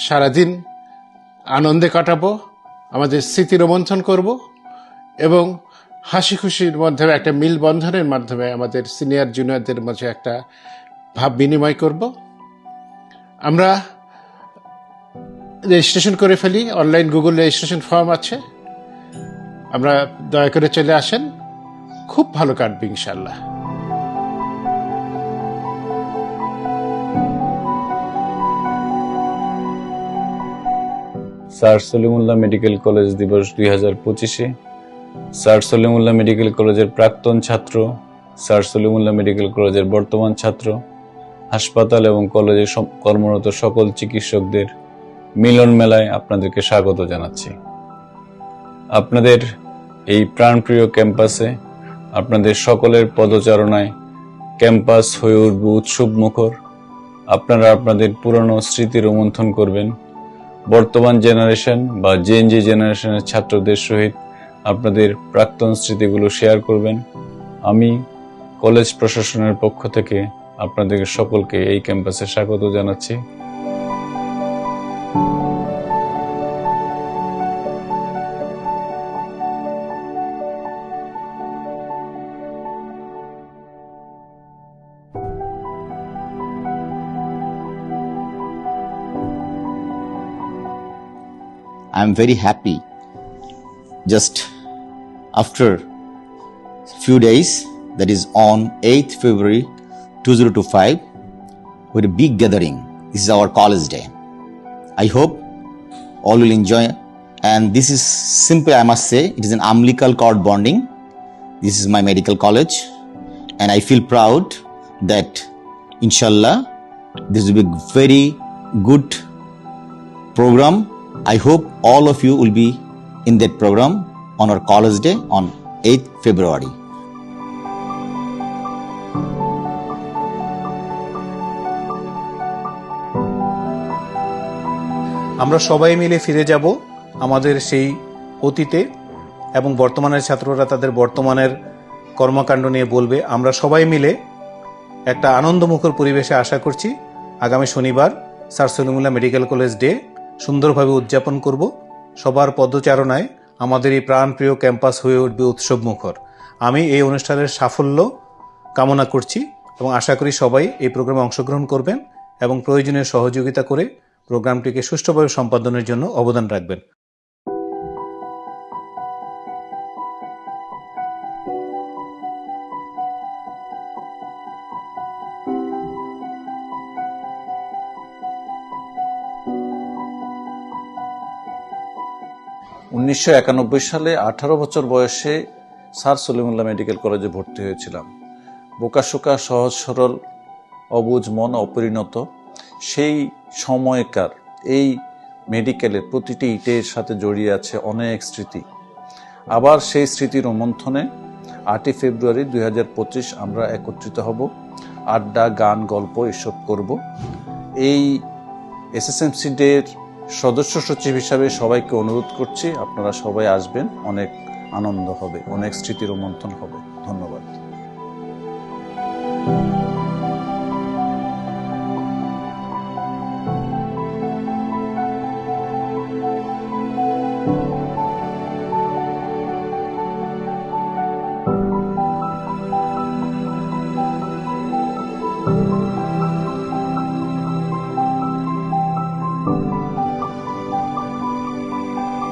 সারাদিন আনন্দে কাটাবো, আমাদের স্মৃতি রোমন্থন করব এবং হাসি খুশির মাধ্যমে একটা মিলবন্ধনের মাধ্যমে আমাদের সিনিয়র জুনিয়রদের মাঝে একটা ভাব বিনিময় করব। আমরা রেজিস্ট্রেশন করে ফেলি, অনলাইন গুগল রেজিস্ট্রেশন ফর্ম আছে, আমরা দয়া করে চলে আসেন, খুব ভালো কাটবে ইনশাল্লাহ। স্যার সলিমুল্লাহ মেডিকেল কলেজ দিবস 2025-এ স্যার সলিমুল্লাহ মেডিকেল কলেজের প্রাক্তন ছাত্র, স্যার সলিমুল্লাহ মেডিকেল কলেজের বর্তমান ছাত্র, হাসপাতাল এবং কলেজে কর্মরত সকল চিকিৎসকদের মিলন মেলায় আপনাদেরকে স্বাগত জানাচ্ছি। আপনাদের এই প্রাণপ্রিয় ক্যাম্পাসে আপনাদের সকলের পদচারণায় ক্যাম্পাস হয়ে উঠবে উৎসব মুখর। আপনারা আপনাদের পুরনো স্মৃতি রোমন্থন করবেন, বর্তমান জেনারেশন বা জেনজি জেনারেশনের ছাত্রদের সহিত আপনাদের প্রাক্তন স্মৃতিগুলো শেয়ার করবেন। আমি কলেজ প্রশাসনের পক্ষ থেকে আপনাদের সকলকে এই ক্যাম্পাসে স্বাগত জানাচ্ছি। I'm very happy. Just after few days, that is on 8th February 2025, with a big gathering. This is our college day. I hope all will enjoy. And this is simple, I must say, it is an umbilical cord bonding. This is my medical college. And I feel proud that, inshallah, this will be a very good program. I hope all of you will be in that program on our college day on 8th February. আমরা সবাই মিলে ফিরে যাব আমাদের সেই অতীতে এবং বর্তমানের ছাত্ররা তাদের বর্তমানের কর্মকাণ্ড নিয়ে বলবে। আমরা সবাই মিলে একটা আনন্দমুখর পরিবেশে আশা করছি আগামী শনিবার sir Salimullah medical college day সুন্দরভাবে উদযাপন করব। সবার পদচারণায় আমাদের এই প্রাণপ্রিয় ক্যাম্পাস হয়ে উঠবে উৎসব মুখর। আমি এই অনুষ্ঠানের সাফল্য কামনা করছি এবং আশা করি সবাই এই প্রোগ্রামে অংশগ্রহণ করবেন এবং প্রয়োজনীয় সহযোগিতা করে প্রোগ্রামটিকে সুষ্ঠুভাবে সম্পাদনের জন্য অবদান রাখবেন। 1991 সালে 18 বছর বয়সে স্যার সলিমুল্লাহ মেডিকেল কলেজে ভর্তি হয়েছিলাম। বোকাশোকা, সহজ সরল, অবুঝ মন, অপরিণত সেই সময়কার এই মেডিকেলের প্রতিটি ইটের সাথে জড়িয়ে আছে অনেক স্মৃতি। আবার সেই স্মৃতি রোমন্থনে 8ই ফেব্রুয়ারি 2025 আমরা একত্রিত হব, আড্ডা, গান, গল্প এসব করব। এই এসএসএমসি ডের সদস্য সচিব হিসাবে সবাইকে অনুরোধ করছি, আপনারা সবাই আসবেন, অনেক আনন্দ হবে, অনেক স্মৃতি রোমন্থন হবে। ধন্যবাদ।